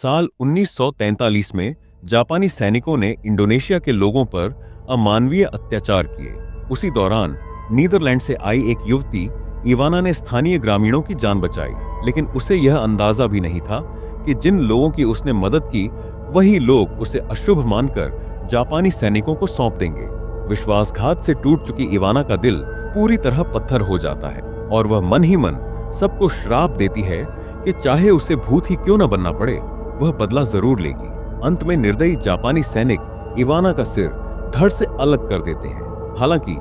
साल 1943 में जापानी सैनिकों ने इंडोनेशिया के लोगों पर अमानवीय अत्याचार किए। उसी दौरान नीदरलैंड से आई एक युवती इवाना ने स्थानीय ग्रामीणों की जान बचाई, लेकिन उसे यह अंदाजा भी नहीं था कि जिन लोगों की उसने मदद की वही लोग उसे अशुभ मानकर जापानी सैनिकों को सौंप देंगे। विश्वासघात से टूट चुकी इवाना का दिल पूरी तरह पत्थर हो जाता है और वह मन ही मन सबको श्राप देती है कि चाहे उसे भूत ही क्यों न बनना पड़े, वह बदला जरूर लेगी। अंत में निर्दयी जापानी सैनिक इवाना का सिर धड़ से अलग कर देते हैं। हालांकि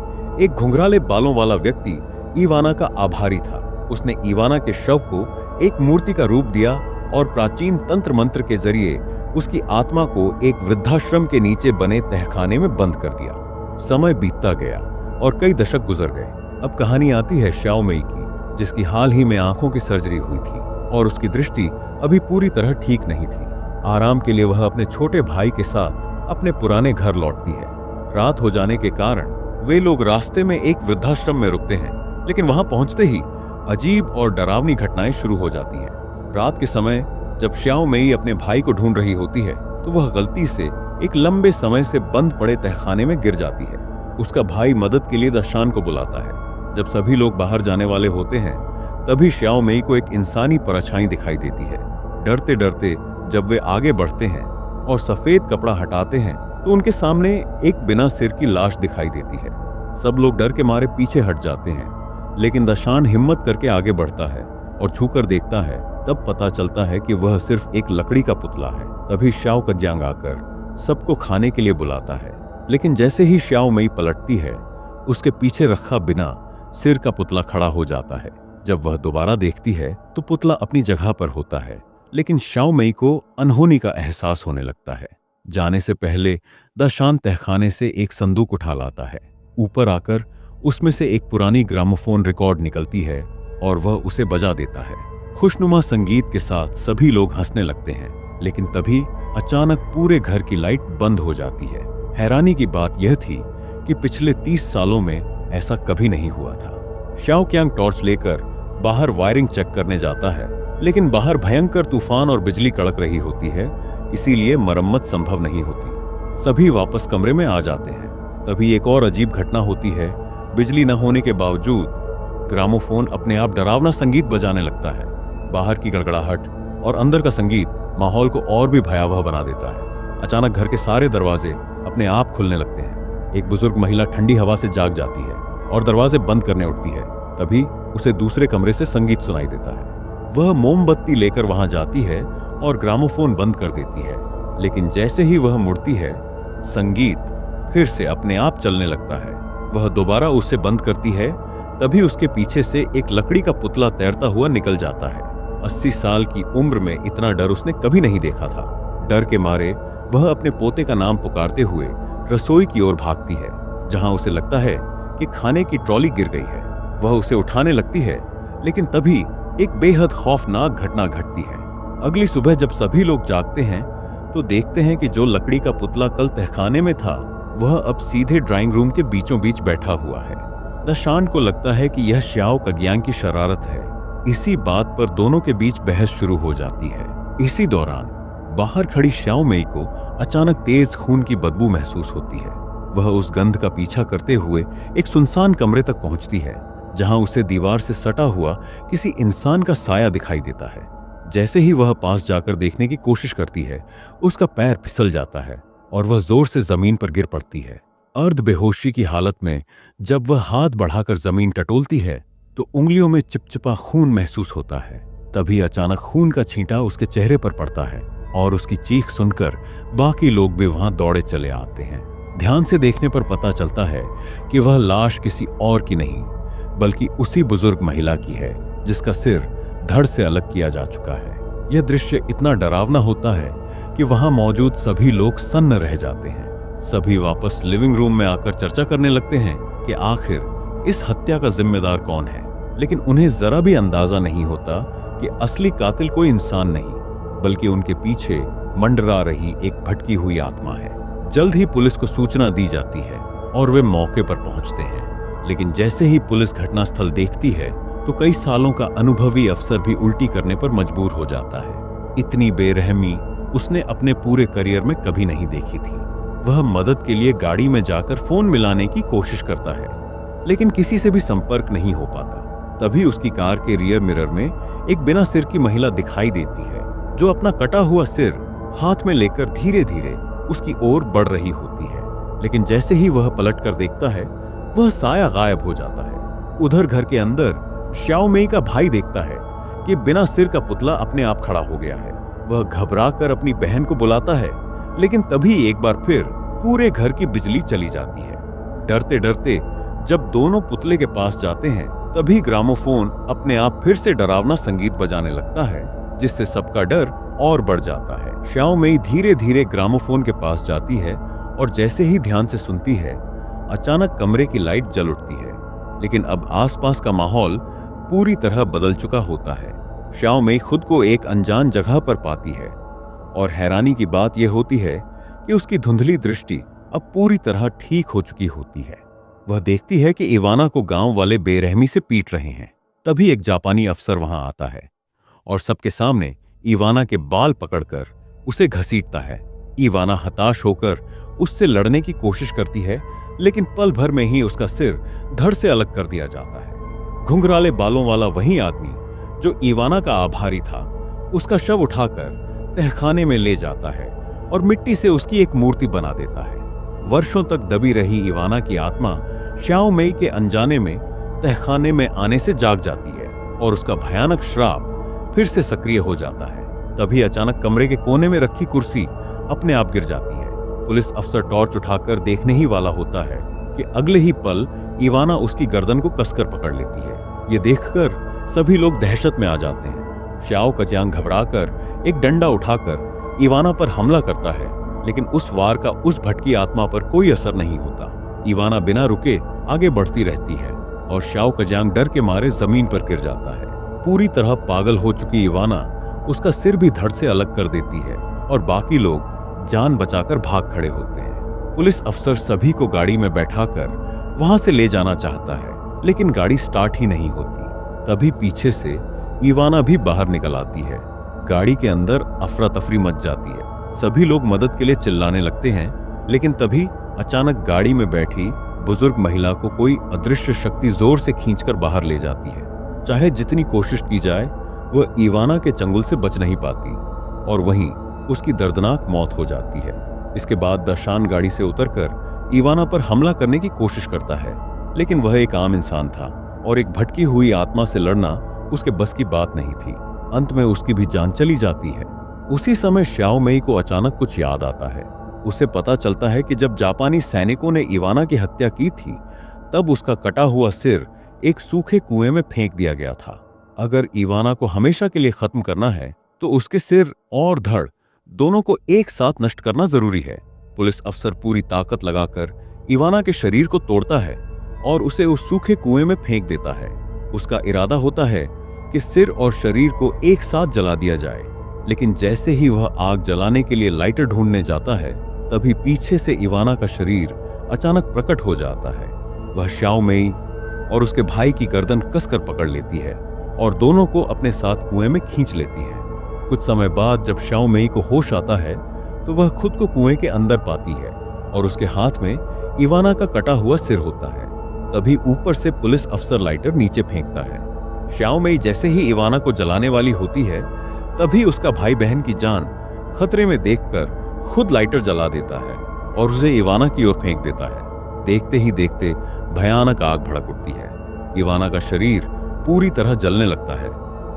एक घुंघराले बालों वाला व्यक्ति इवाना का आभारी था। उसने इवाना के शव को एक मूर्ति का रूप दिया और प्राचीन तंत्र मंत्र के जरिए उसकी आत्मा को एक वृद्धाश्रम के नीचे बने तहखाने में बंद कर दिया। समय बीतता गया और कई दशक गुजर गए। अब कहानी आती है श्याओ मेई की, जिसकी हाल ही में आंखों की सर्जरी हुई थी और उसकी दृष्टि अभी पूरी तरह ठीक नहीं थी। आराम के लिए वह अपने छोटे भाई के साथ अपने पुराने घर लौटती है। रात हो जाने के कारण वे लोग रास्ते में एक वृद्धाश्रम में रुकते हैं, लेकिन वहां पहुंचते ही अजीब और डरावनी घटनाएं शुरू हो जाती हैं। रात के समय जब श्याओ मेई अपने भाई को ढूंढ रही होती है तो वह गलती से एक लंबे समय से बंद पड़े तहखाने में गिर जाती है। उसका भाई मदद के लिए दशान को बुलाता है। जब सभी लोग बाहर जाने वाले होते हैं तभी श्याओ मेई को एक इंसानी परछाई दिखाई देती है। डरते डरते जब वे आगे बढ़ते हैं और सफेद कपड़ा हटाते हैं तो उनके सामने एक बिना सिर की लाश दिखाई देती है। सब लोग डर के मारे पीछे हट जाते हैं, लेकिन दशान हिम्मत करके आगे बढ़ता है और छूकर देखता है। तब पता चलता है कि वह सिर्फ एक लकड़ी का पुतला है। तभी श्याओ कज्यांग आकर सबको खाने के लिए बुलाता है, लेकिन जैसे ही श्याओ मेई पलटती है उसके पीछे रखा बिना सिर का पुतला खड़ा हो जाता है। जब वह दोबारा देखती है तो पुतला अपनी जगह पर होता है, लेकिन श्याओ मेई को अनहोनी का एहसास होने लगता है। जाने से पहले दशान तहखाने से एक संदूक उठा लाता है। ऊपर आकर उसमें से एक पुरानी ग्रामोफोन रिकॉर्ड निकलती है और वह उसे बजा देता है। खुशनुमा संगीत के साथ सभी लोग हंसने लगते हैं, लेकिन तभी अचानक पूरे घर की लाइट बंद हो जाती है। हैरानी की बात यह थी कि पिछले 30 सालों में ऐसा कभी नहीं हुआ था। श्याओ क्यांग टॉर्च लेकर बाहर वायरिंग चेक करने जाता है, लेकिन बाहर भयंकर तूफान और बिजली कड़क रही होती है, इसीलिए मरम्मत संभव नहीं होती। सभी वापस कमरे में आ जाते हैं। तभी एक और अजीब घटना होती है। बिजली न होने के बावजूद ग्रामोफोन अपने आप डरावना संगीत बजाने लगता है। बाहर की गड़गड़ाहट और अंदर का संगीत माहौल को और भी भयावह बना देता है। अचानक घर के सारे दरवाजे अपने आप खुलने लगते हैं। एक बुजुर्ग महिला ठंडी हवा से जाग जाती है और दरवाजे बंद करने उठती है। तभी उसे दूसरे कमरे से संगीत सुनाई देता है। वह मोमबत्ती लेकर वहां जाती है और ग्रामोफोन बंद कर देती है, लेकिन जैसे ही वह मुड़ती है संगीत फिर से अपने आप चलने लगता है। वह दोबारा उसे बंद करती है, तभी उसके पीछे से एक लकड़ी का पुतला तैरता हुआ निकल जाता है। 80 साल की उम्र में इतना डर उसने कभी नहीं देखा था। डर के मारे वह अपने पोते का नाम पुकारते हुए रसोई की ओर भागती है, जहां उसे लगता है कि खाने की ट्रॉली गिर गई है। वह उसे उठाने लगती है, लेकिन तभी एक बेहद खौफनाक घटना घटती है। अगली सुबह जब सभी लोग जागते हैं तो देखते हैं कि जो लकड़ी का पुतला कल तहखाने में था वह अब सीधे ड्राइंग रूम के बीचों बीच बैठा हुआ है। दशान को लगता है कि यह श्याओ कज्यांग की शरारत है। इसी बात पर दोनों के बीच बहस शुरू हो जाती है। इसी दौरान बाहर खड़ी श्याओ मेई को अचानक तेज खून की बदबू महसूस होती है। वह उस गंध का पीछा करते हुए एक सुनसान कमरे तक पहुंचती है, जहां उसे दीवार से सटा हुआ किसी इंसान का साया दिखाई देता है। जैसे ही वह पास जाकर देखने की कोशिश करती है, उसका पैर फिसल जाता है और वह जोर से जमीन पर गिर पड़ती है। अर्ध बेहोशी की हालत में जब वह हाथ बढ़ाकर जमीन टटोलती है तो उंगलियों में चिपचिपा खून महसूस होता है। तभी अचानक खून का छींटा उसके चेहरे पर पड़ता है और उसकी चीख सुनकर बाकी लोग भी वहां दौड़े चले आते हैं। ध्यान से देखने पर पता चलता है कि वह लाश किसी और की नहीं बल्कि उसी बुजुर्ग महिला की है, जिसका सिर धड़ से अलग किया जा चुका है। यह दृश्य इतना डरावना होता है कि वहां मौजूद सभी लोग सन्न रह जाते हैं। सभी वापस लिविंग रूम में आकर चर्चा करने लगते हैं कि आखिर इस हत्या का जिम्मेदार कौन है, लेकिन उन्हें जरा भी अंदाजा नहीं होता कि असली कातिल कोई इंसान नहीं बल्कि उनके पीछे मंडरा रही एक भटकी हुई आत्मा है। जल्द ही पुलिस को सूचना दी जाती है और वे मौके पर पहुंचते हैं, लेकिन जैसे ही पुलिस घटनास्थल देखती है तो कई सालों का अनुभवी अफसर भी उल्टी करने पर मजबूर हो जाता है। इतनी बेरहमी उसने अपने पूरे करियर में कभी नहीं देखी थी। वह मदद के लिए गाड़ी में जाकर फोन मिलाने की कोशिश करता है, लेकिन किसी से भी संपर्क नहीं हो पाता। तभी उसकी कार के रियर मिरर में एक बिना सिर की महिला दिखाई देती है, जो अपना कटा हुआ सिर हाथ में लेकर धीरे धीरे उसकी ओर बढ़ रही होती है। लेकिन जैसे ही वह पलट कर देखता है, वह साया गायब हो जाता है। उधर घर के अंदर श्याओ मेई का भाई देखता है कि बिना सिर का पुतला अपने आप खड़ा हो गया है। वह घबरा कर अपनी बहन को बुलाता है, लेकिन तभी एक बार फिर पूरे घर की बिजली चली जाती है। डरते डरते जब दोनों पुतले के पास जाते हैं, तभी ग्रामोफोन अपने आप फिर से डरावना संगीत बजाने लगता है, जिससे सबका डर और बढ़ जाता है। श्याओ मेई धीरे धीरे ग्रामोफोन के पास जाती है और जैसे ही ध्यान से सुनती है, अचानक कमरे की लाइट जल उठती है। लेकिन अब आसपास का माहौल पूरी तरह बदल चुका होता है। श्याओ मेई खुद को एक अनजान जगह पर पाती है और हैरानी की बात यह होती है कि उसकी धुंधली दृष्टि अब पूरी तरह ठीक हो चुकी होती है। वह देखती है कि इवाना को गांव वाले बेरहमी से पीट रहे हैं। तभी एक जापानी अफसर वहां आता है और सबके सामने इवाना के बाल पकड़कर उसे घसीटता है। इवाना हताश होकर उससे लड़ने की कोशिश करती है, लेकिन पल भर में ही उसका सिर धड़ से अलग कर दिया जाता है। घुंघराले बालों वाला वही आदमी जो इवाना का आभारी था, उसका शव उठाकर तहखाने में ले जाता है और मिट्टी से उसकी एक मूर्ति बना देता है। वर्षों तक दबी रही इवाना की आत्मा श्याओ मेई के अनजाने में तहखाने में आने से जाग जाती है और उसका भयानक श्राप फिर से सक्रिय हो जाता है। तभी अचानक कमरे के कोने में रखी कुर्सी अपने आप गिर जाती है। पुलिस अफसर टॉर्च उठाकर देखने ही वाला होता है कि अगले ही पल इवाना उसकी गर्दन को कसकर पकड़ लेती है। ये देखकर सभी लोग दहशत में आ जाते हैं। श्याओ कजियांग घबराकर एक डंडा उठाकर इवाना पर हमला करता है, लेकिन उस वार का उस भटकी आत्मा पर कोई असर नहीं होता। इवाना बिना रुके आगे बढ़ती रहती है और श्याओ कजियांग डर के मारे जमीन पर गिर जाता है। पूरी तरह पागल हो चुकी इवाना उसका सिर भी धड़ से अलग कर देती है और बाकी लोग जान बचाकर भाग खड़े होते हैं। पुलिस अफसर सभी को गाड़ी में बैठाकर वहां से ले जाना चाहता है, लेकिन गाड़ी स्टार्ट ही नहीं होती। तभी पीछे से इवाना भी बाहर निकल आती है। गाड़ी के अंदर अफरा तफरी मच जाती है। सभी लोग मदद के लिए चिल्लाने लगते हैं, लेकिन तभी अचानक गाड़ी में बैठी बुजुर्ग महिला को कोई अदृश्य शक्ति जोर से खींचकर बाहर ले जाती है। चाहे जितनी कोशिश की जाए, वह इवाना के चंगुल से बच नहीं पाती और वहीं उसकी दर्दनाक मौत हो जाती है। इसके बाद दर्शान गाड़ी से उतरकर इवाना पर हमला करने की कोशिश करता है, लेकिन वह एक आम इंसान था और एक भटकी हुई आत्मा से लड़ना उसके बस की बात नहीं थी। अंत में उसकी भी जान चली जाती है। उसी समय श्याओ मेई को अचानक कुछ याद आता है। उसे पता चलता है कि जब जापानी सैनिकों ने इवाना की हत्या की थी, तब उसका कटा हुआ सिर एक सूखे कुएं में फेंक दिया गया था। अगर इवाना को हमेशा के लिए खत्म करना है, तो उसके सिर और धड़ दोनों को एक साथ नष्ट करना जरूरी है। पुलिस अफसर पूरी ताकत लगाकर इवाना के शरीर को तोड़ता है और उसे उस सूखे कुएं में फेंक देता है। उसका इरादा होता है कि सिर और शरीर को एक साथ जला दिया जाए, लेकिन जैसे ही वह आग जलाने के लिए लाइटर ढूंढने जाता है, तभी पीछे से इवाना का शरीर अचानक प्रकट हो जाता है। वह श्याओ मेई और उसके भाई की गर्दन कसकर पकड़ लेती है और दोनों को अपने साथ कुएं में खींच लेती है। कुछ समय बाद जब श्याओ मेई को होश आता है, तो वह खुद को कुएं के अंदर पाती है और उसके हाथ में इवाना का कटा हुआ सिर होता है। तभी ऊपर से पुलिस अफसर लाइटर नीचे फेंकता है। श्याओ मेई जैसे ही इवाना को जलाने वाली होती है, तभी उसका भाई बहन की जान खतरे में देखकर खुद लाइटर जला देता है और उसे इवाना की ओर फेंक देता है। देखते ही देखते भयानक आग भड़क उठती है। इवाना का शरीर पूरी तरह जलने लगता है,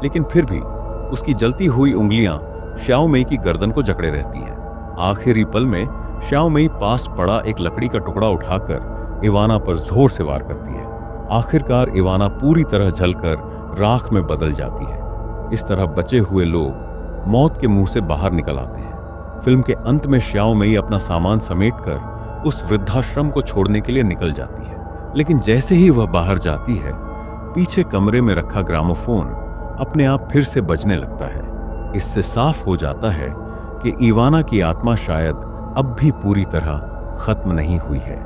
लेकिन फिर भी उसकी जलती हुई उंगलियां श्याओ मेई की गर्दन को जकड़े रहती हैं। आखिरी पल में श्याओ मेई पास पड़ा एक लकड़ी का टुकड़ा उठाकर इवाना पर जोर से वार करती है। आखिरकार इवाना पूरी तरह जलकर राख में बदल जाती है। इस तरह बचे हुए लोग मौत के मुंह से बाहर निकल आते हैं। फिल्म के अंत में श्याओ मेई अपना सामान समेटकर उस वृद्धाश्रम को छोड़ने के लिए निकल जाती है, लेकिन जैसे ही वह बाहर जाती है, पीछे कमरे में रखा ग्रामोफोन अपने आप फिर से बजने लगता है। इससे साफ हो जाता है कि इवाना की आत्मा शायद अब भी पूरी तरह खत्म नहीं हुई है।